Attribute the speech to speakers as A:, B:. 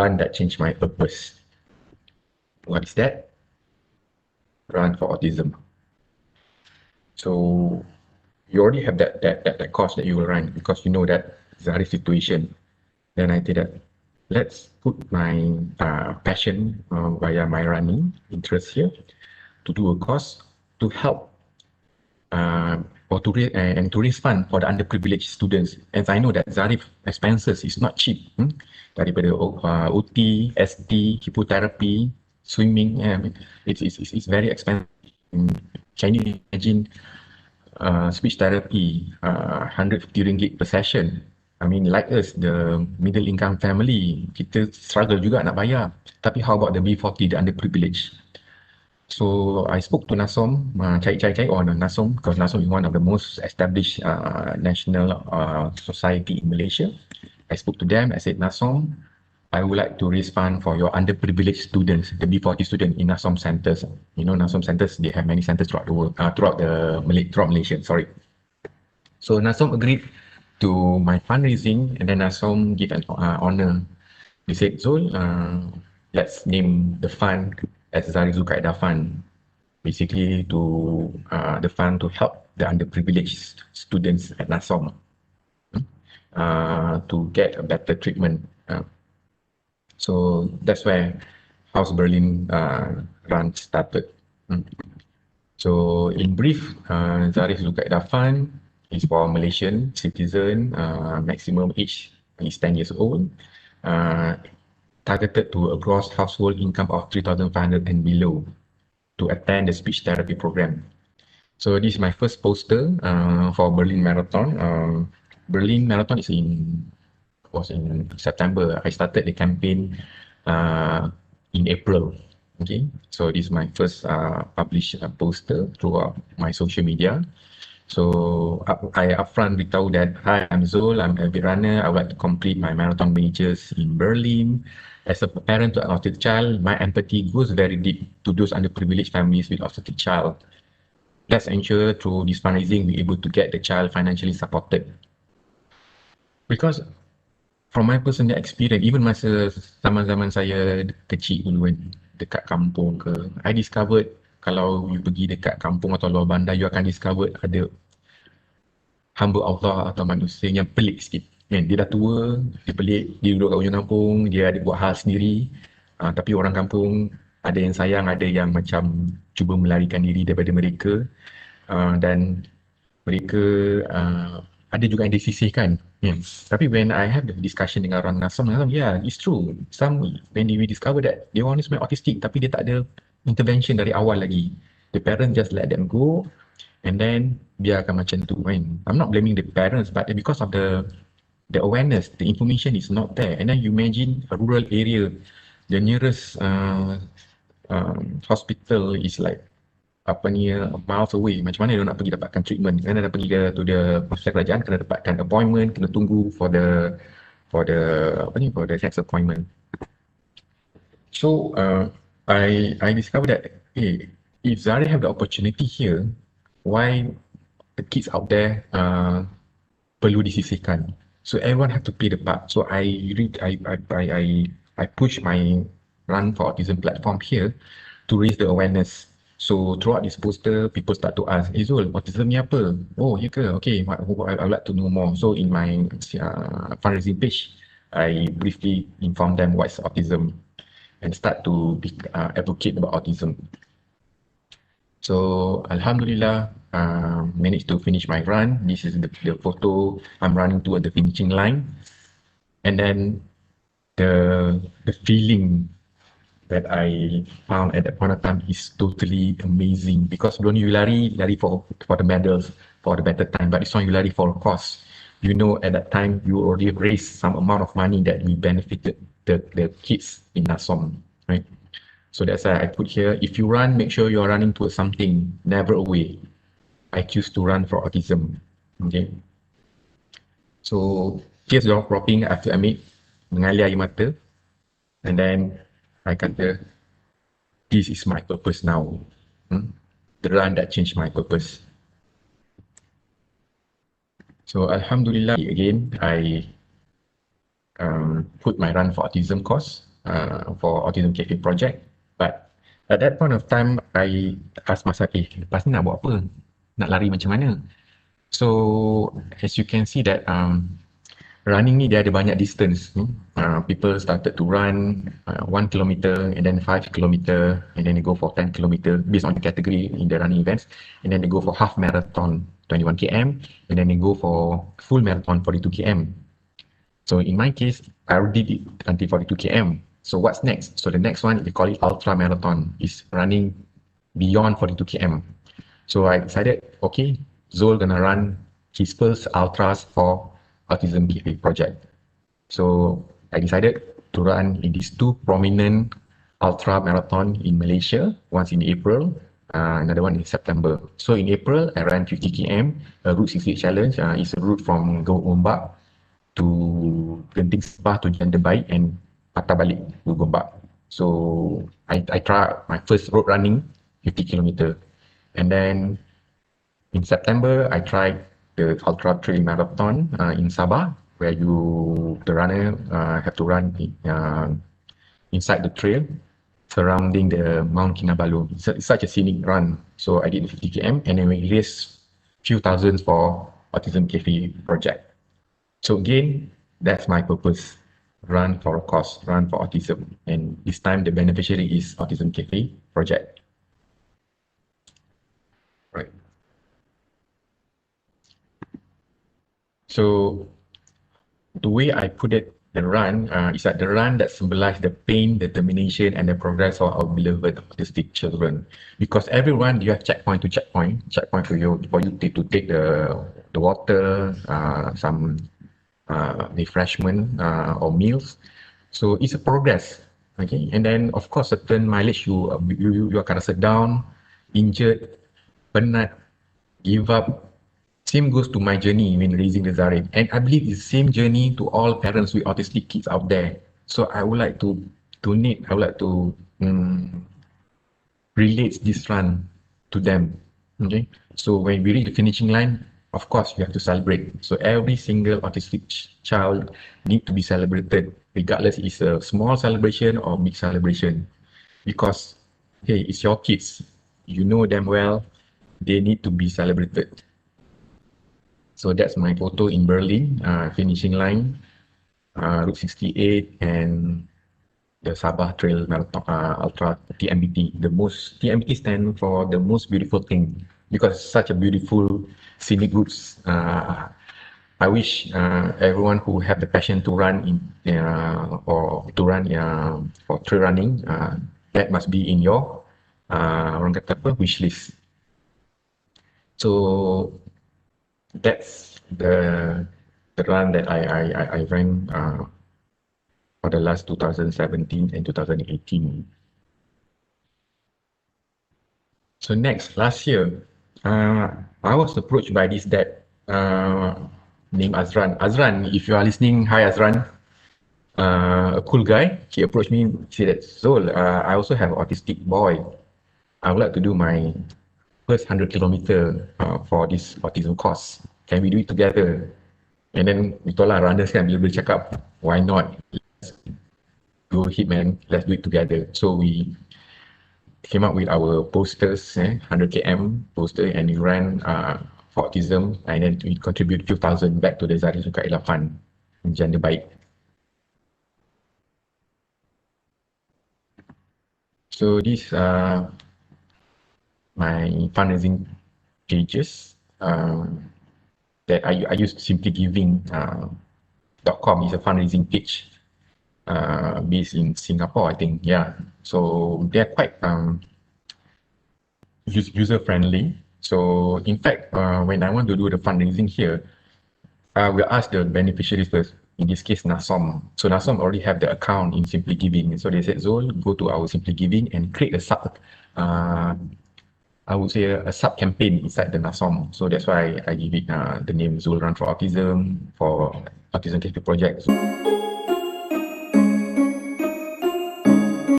A: run that changed my purpose. What is that? Run for Autism. So you already have that course that you will run because you know that Zarif's situation. Then I did that. Let's put my passion via my running interest here to do a course to help or to raise fund for the underprivileged students. As I know that Zarif expenses is not cheap. Daripada OT, ST, chemotherapy, swimming, it's very expensive. Can you imagine speech therapy, 150 ringgit per session? I mean, like us, the middle income family, kita struggle juga nak bayar. Tapi how about the B40, the underprivileged? So I spoke to NASOM, cari on NASOM, because NASOM is one of the most established national society in Malaysia. I spoke to them, I said, NASOM, I would like to raise fund for your underprivileged students, the B40 students in NASOM centers. You know, NASOM centers, they have many centers throughout the world, throughout Malaysia, sorry. So NASOM agreed to my fundraising, and then NASOM give an honor. They said, Zul, let's name the fund as Zarif Zulkaidah Fund, basically to the fund to help the underprivileged students at NASOM to get a better treatment. So that's where House Berlin run started. So in brief, Zarif Zulkaidah Fund is for Malaysian citizen, maximum age is 10 years old, targeted to a gross household income of 3,500 and below to attend the speech therapy program. So this is my first poster for Berlin Marathon. Berlin Marathon was in September. I started the campaign in April. Okay, so this is my first published poster throughout my social media. So I upfront beritahu that, hi, I'm Zul, I'm a avid runner. I would like to complete my marathon majors in Berlin. As a parent to an autistic child, my empathy goes very deep to those underprivileged families with autistic child. Let's ensure through this fundraising, we're able to get the child financially supported. Because from my personal experience, even masa zaman-zaman saya kecil dulu kan, dekat kampung ke, I discovered kalau you pergi dekat kampung atau luar bandar, you akan discover ada hamba Allah atau manusia yang pelik sikit. Kan? Dia dah tua, dia pelik, dia duduk kat ujung kampung, dia ada buat hal sendiri. Tapi orang kampung ada yang sayang, ada yang macam cuba melarikan diri daripada mereka. Dan mereka ada juga yang disisihkan. Tapi when I have the discussion dengan orang NASOM, yeah, it's true. Some, when we discover that they want to be autistic, tapi dia tak ada intervention dari awal lagi. The parents just let them go, and then biarkan macam tu kan. I'm not blaming the parents, but because of the awareness, the information is not there. And then you imagine a rural area, the nearest hospital is like miles away. Macam mana dia nak pergi dapatkan treatment? Kena nak pergi to the hospital kerajaan, kena dapatkan appointment, kena tunggu for the next appointment. So I discovered that if Zarif have the opportunity here, why the kids out there perlu disisihkan? So everyone have to play the part. So I push my Run for Autism platform here to raise the awareness. So throughout this poster, people start to ask, Zul, autism ni apa? Oh, ya ke? Okay, I would like to know more. So in my fundraising page, I briefly inform them what's autism and start to advocate about autism. So Alhamdulillah, managed to finish my run. This is the photo I'm running toward the finishing line. And then the feeling that I found at that point of time is totally amazing, because don't you lari for the medals, for the better time, but it's not you lari for a cause. You know, at that time you already raised some amount of money that we benefited the kids in NASOM, right? So that's why I put here, if you run, make sure you're running towards something, never away. I choose to run for autism. Okay. So tears dropping, I have to admit, mengalir air mata. And then I kata, this is my purpose now. The run that changed my purpose. So Alhamdulillah, again, I put my Run for Autism course for Autism Cafe project. But at that point of time, I asked myself, lepas ni nak buat apa? Nak lari macam mana? So as you can see that running ni dia ada banyak distance. People started to run 1 kilometer and then 5 kilometer and then they go for 10 kilometer based on the category in the running events, and then they go for half marathon 21 km and then they go for full marathon 42 km. So in my case, I already did until 42 km. So what's next? So the next one, we call it ultra marathon, is running beyond 42 km. So I decided, okay, Zul gonna run his first ultras for Autism Cafe project. So I decided to run in these two prominent ultra marathon in Malaysia, once in April, another one in September. So in April, I ran 50 km, a Route 68 challenge. It's a route from Gombak to Genting Sepah to Janda Baik and patah balik to Gombak. So I tried my first road running, 50 kilometer. And then in September, I tried the Ultra Trail Marathon in Sabah, where the runner have to run inside the trail surrounding the Mount Kinabalu. It's such a scenic run. So I did the 50 km and then we raised few thousands for Autism Cafe project. So again, that's my purpose. Run for a cause, run for autism. And this time the beneficiary is Autism Cafe project. Right. So the way I put it, the run is that the run that symbolizes the pain, determination, and the progress of our beloved autistic children. Because every run you have checkpoint to checkpoint for you to take the water, some refreshment or meals. So it's a progress. Okay, and then of course certain mileage you akan rasa down, injured, penat, give up. Same goes to my journey when raising the Zarif. And I believe it's the same journey to all parents with autistic kids out there. So I would like to relate this run to them. Okay. So when we reach the finishing line, of course you have to celebrate. So every single autistic child need to be celebrated, regardless it's a small celebration or big celebration. Because hey, it's your kids. You know them well. They need to be celebrated. So that's my photo in Berlin, finishing line, Route 68 and the Sabah Trail Marathon, Ultra TMBT. TMBT stand for the most beautiful thing, because such a beautiful scenic routes. I wish everyone who have the passion to run for trail running, that must be in your orang kata apa, wish list. So that's the run that I ran for the last 2017 and 2018. So next, last year, I was approached by this dad named Azran. Azran, if you are listening, hi Azran. A cool guy. He approached me, he said, Zul, I also have an autistic boy. I would like to do my first 100 kilometer for this autism course. Can we do it together? And then we told our runners kan, bila cakap, why not? Let's go ahead, man. Let's do it together. So we came up with our posters, 100 km poster, and we ran for autism, and then we contribute few thousand back to the Zari Sukaila Fund in Janda Baik. So these are my fundraising pages that I use. SimplyGiving.com is a fundraising page based in Singapore, I think. Yeah, so they're quite user friendly. So in fact, when I want to do the fundraising here, we'll ask the beneficiaries first. In this case, Nasom. So Nasom already have the account in Simply Giving. So they said, Zul, go to our Simply Giving and create a sub, I would say a sub campaign inside the Nasom. So that's why I give it the name Zul Run for Autism, for Autism Cafe Project.